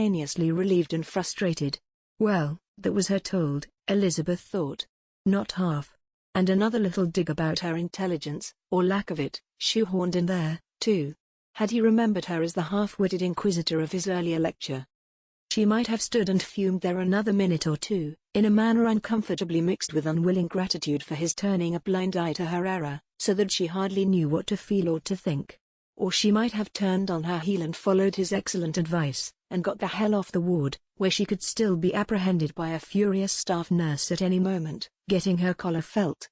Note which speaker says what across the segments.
Speaker 1: simultaneously relieved and frustrated. Well, that was her told, Elizabeth thought. Not half. And another little dig about her intelligence, or lack of it, shoehorned in there, too. Had he remembered her as the half-witted inquisitor of his earlier lecture? She might have stood and fumed there another minute or two, in a manner uncomfortably mixed with unwilling gratitude for his turning a blind eye to her error, so that she hardly knew what to feel or to think. Or she might have turned on her heel and followed his excellent advice, and got the hell off the ward, where she could still be apprehended by a furious staff nurse at any moment, getting her collar felt.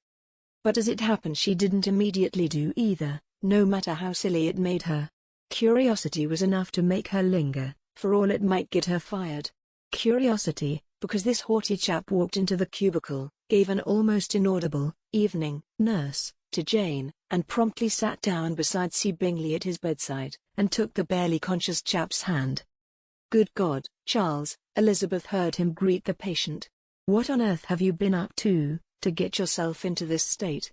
Speaker 1: But as it happened, she didn't immediately do either, no matter how silly it made her. Curiosity was enough to make her linger, for all it might get her fired. Curiosity, because this haughty chap walked into the cubicle, gave an almost inaudible "evening, nurse" to Jane, and promptly sat down beside C. Bingley at his bedside, and took the barely conscious chap's hand. "Good God, Charles," Elizabeth heard him greet the patient. "What on earth have you been up to get yourself into this state?"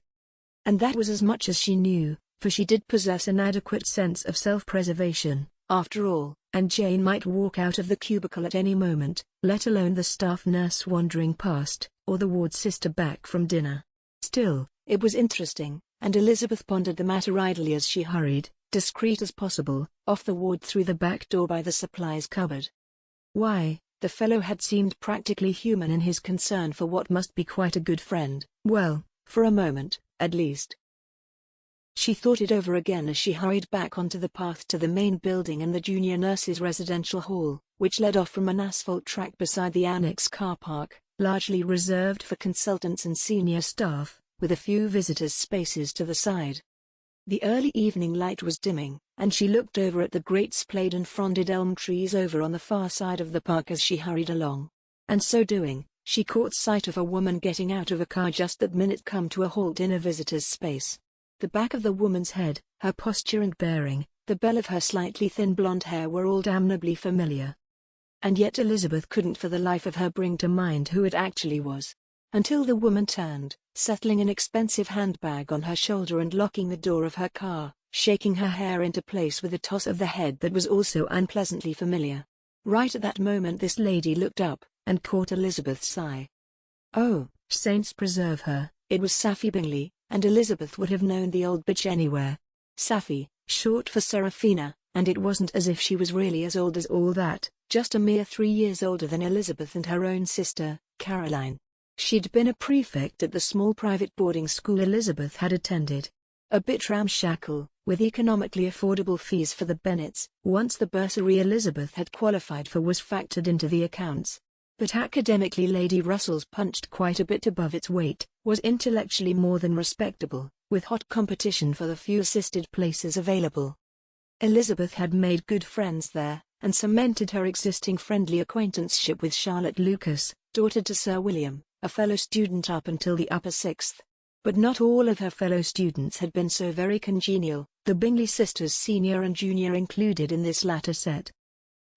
Speaker 1: And that was as much as she knew, for she did possess an adequate sense of self-preservation, after all, and Jane might walk out of the cubicle at any moment, let alone the staff nurse wandering past, or the ward sister back from dinner. Still, it was interesting, and Elizabeth pondered the matter idly as she hurried, discreet as possible, off the ward through the back door by the supplies cupboard. Why, the fellow had seemed practically human in his concern for what must be quite a good friend. Well, for a moment, at least. She thought it over again as she hurried back onto the path to the main building and the junior nurses' residential hall, which led off from an asphalt track beside the annex car park, largely reserved for consultants and senior staff, with a few visitors' spaces to the side. The early evening light was dimming, and she looked over at the great splayed and fronded elm trees over on the far side of the park as she hurried along. And so doing, she caught sight of a woman getting out of a car just that minute come to a halt in a visitor's space. The back of the woman's head, her posture and bearing, the bell of her slightly thin blonde hair were all damnably familiar. And yet Elizabeth couldn't for the life of her bring to mind who it actually was. Until the woman turned, settling an expensive handbag on her shoulder and locking the door of her car, shaking her hair into place with a toss of the head that was also unpleasantly familiar. Right at that moment this lady looked up, and caught Elizabeth's eye. Oh, saints preserve her, it was Sapphy Bingley, and Elizabeth would have known the old bitch anywhere. Sapphy, short for Seraphina, and it wasn't as if she was really as old as all that, just a mere 3 years older than Elizabeth and her own sister, Caroline. She'd been a prefect at the small private boarding school Elizabeth had attended. A bit ramshackle, with economically affordable fees for the Bennets, once the bursary Elizabeth had qualified for was factored into the accounts. But academically Lady Russell's punched quite a bit above its weight, was intellectually more than respectable, with hot competition for the few assisted places available. Elizabeth had made good friends there, and cemented her existing friendly acquaintanceship with Charlotte Lucas, daughter to Sir William, a fellow student up until the upper sixth. But not all of her fellow students had been so very congenial, the Bingley sisters senior and junior included in this latter set.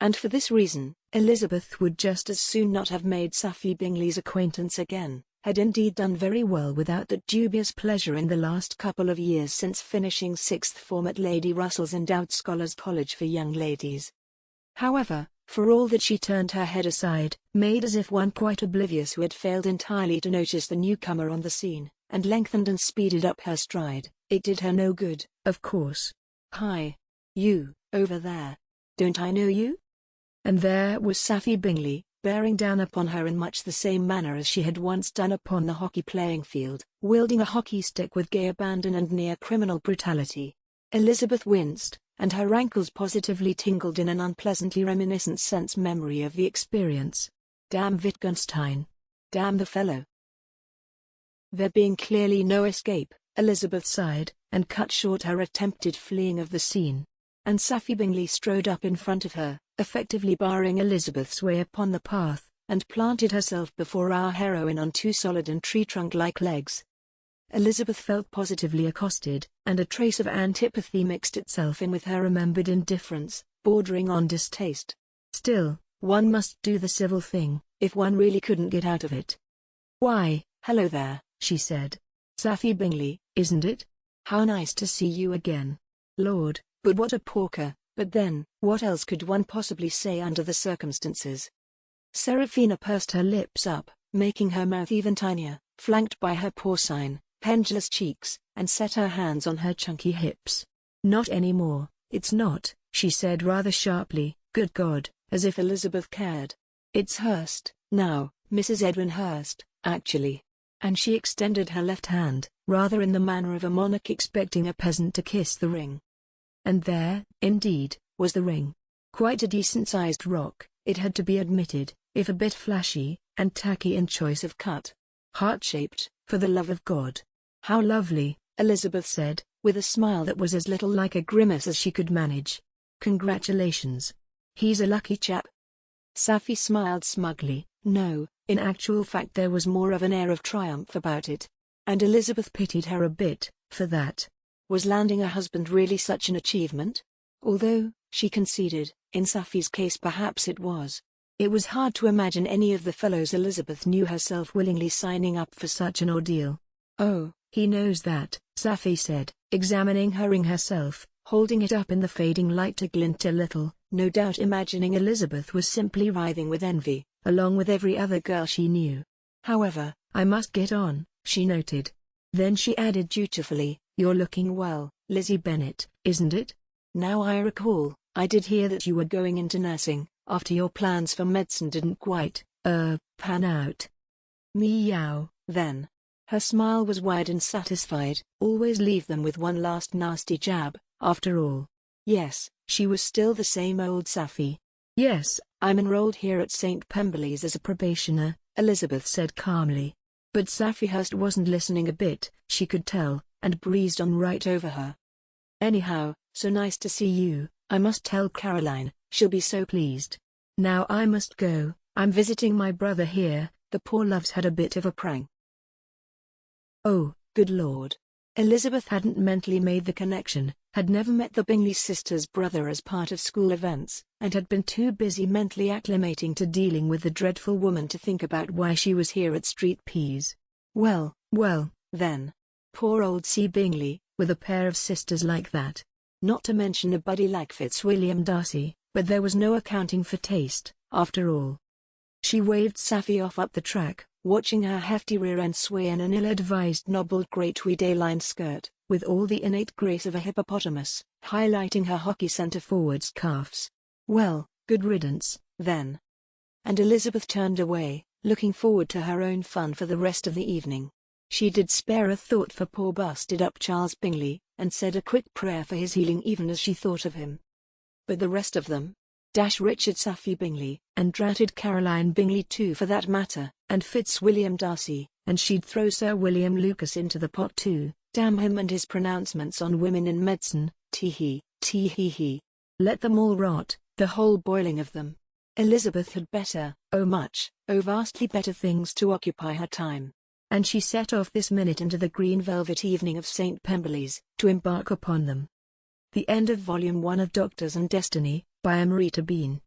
Speaker 1: And for this reason, Elizabeth would just as soon not have made Sapphy Bingley's acquaintance again, had indeed done very well without that dubious pleasure in the last couple of years since finishing sixth form at Lady Russell's endowed Scholars' College for young ladies. However, for all that she turned her head aside, made as if one quite oblivious who had failed entirely to notice the newcomer on the scene, and lengthened and speeded up her stride, it did her no good, of course. "Hi. You, over there. Don't I know you?" And there was Sapphy Bingley, bearing down upon her in much the same manner as she had once done upon the hockey playing field, wielding a hockey stick with gay abandon and near criminal brutality. Elizabeth winced, and her ankles positively tingled in an unpleasantly reminiscent sense memory of the experience. Damn Wittgenstein. Damn the fellow. There being clearly no escape, Elizabeth sighed, and cut short her attempted fleeing of the scene. And Sapphy Bingley strode up in front of her, effectively barring Elizabeth's way upon the path, and planted herself before our heroine on two solid and tree-trunk-like legs. Elizabeth felt positively accosted, and a trace of antipathy mixed itself in with her remembered indifference, bordering on distaste. Still, one must do the civil thing, if one really couldn't get out of it. "Why, hello there," she said. "Sapphy Bingley, isn't it? How nice to see you again. Lord, but what a porker, But then, what else could one possibly say under the circumstances? Seraphina pursed her lips up, making her mouth even tinier, flanked by her porcine, pendulous cheeks, and set her hands on her chunky hips. "Not anymore, it's not," she said rather sharply. "Good God, as if Elizabeth cared. It's Hurst, now, Mrs. Edwin Hurst, actually." And she extended her left hand, rather in the manner of a monarch expecting a peasant to kiss the ring. And there, indeed, was the ring. Quite a decent-sized rock, it had to be admitted, if a bit flashy, and tacky in choice of cut. Heart-shaped, for the love of God. "How lovely," Elizabeth said, with a smile that was as little like a grimace as she could manage. "Congratulations. He's a lucky chap." Safie smiled smugly. No, in actual fact there was more of an air of triumph about it. And Elizabeth pitied her a bit, for that. Was landing a husband really such an achievement? Although, she conceded, in Safie's case perhaps it was. It was hard to imagine any of the fellows Elizabeth knew herself willingly signing up for such an ordeal. "Oh, he knows that," Safie said, examining her ring herself, holding it up in the fading light to glint a little, no doubt imagining Elizabeth was simply writhing with envy, along with every other girl she knew. "However, I must get on," she noted. Then she added dutifully, "You're looking well, Lizzie Bennet, isn't it? Now I recall, I did hear that you were going into nursing, after your plans for medicine didn't quite, pan out." "Meow, then." Her smile was wide and satisfied. Always leave them with one last nasty jab, after all. Yes, she was still the same old Safie. "Yes, I'm enrolled here at St. Pemberley's as a probationer," Elizabeth said calmly. But Safie Hurst wasn't listening a bit, she could tell, and breezed on right over her. "Anyhow, so nice to see you. I must tell Caroline, she'll be so pleased. Now I must go, I'm visiting my brother here, the poor love's had a bit of a prank." Oh, good Lord. Elizabeth hadn't mentally made the connection, had never met the Bingley sisters' brother as part of school events, and had been too busy mentally acclimating to dealing with the dreadful woman to think about why she was here at Street Peas. Well, then. Poor old C. Bingley, with a pair of sisters like that. Not to mention a buddy like Fitzwilliam Darcy, but there was no accounting for taste, after all. She waved Safie off up the track, watching her hefty rear end sway in an ill-advised nobbled grey tweed-A-line skirt, with all the innate grace of a hippopotamus, highlighting her hockey centre-forward's calves. Well, good riddance, then. And Elizabeth turned away, looking forward to her own fun for the rest of the evening. She did spare a thought for poor busted-up Charles Bingley, and said a quick prayer for his healing even as she thought of him. But the rest of them? Richard Safie Bingley, and dratted Caroline Bingley too for that matter, and Fitzwilliam Darcy, and she'd throw Sir William Lucas into the pot too, damn him and his pronouncements on women in medicine, tee-hee. Let them all rot, the whole boiling of them. Elizabeth had better, vastly better things to occupy her time. And she set off this minute into the green velvet evening of St. Pemberley's, to embark upon them. The end of Volume 1 of Doctors and Destiny, by Amaritta Beane.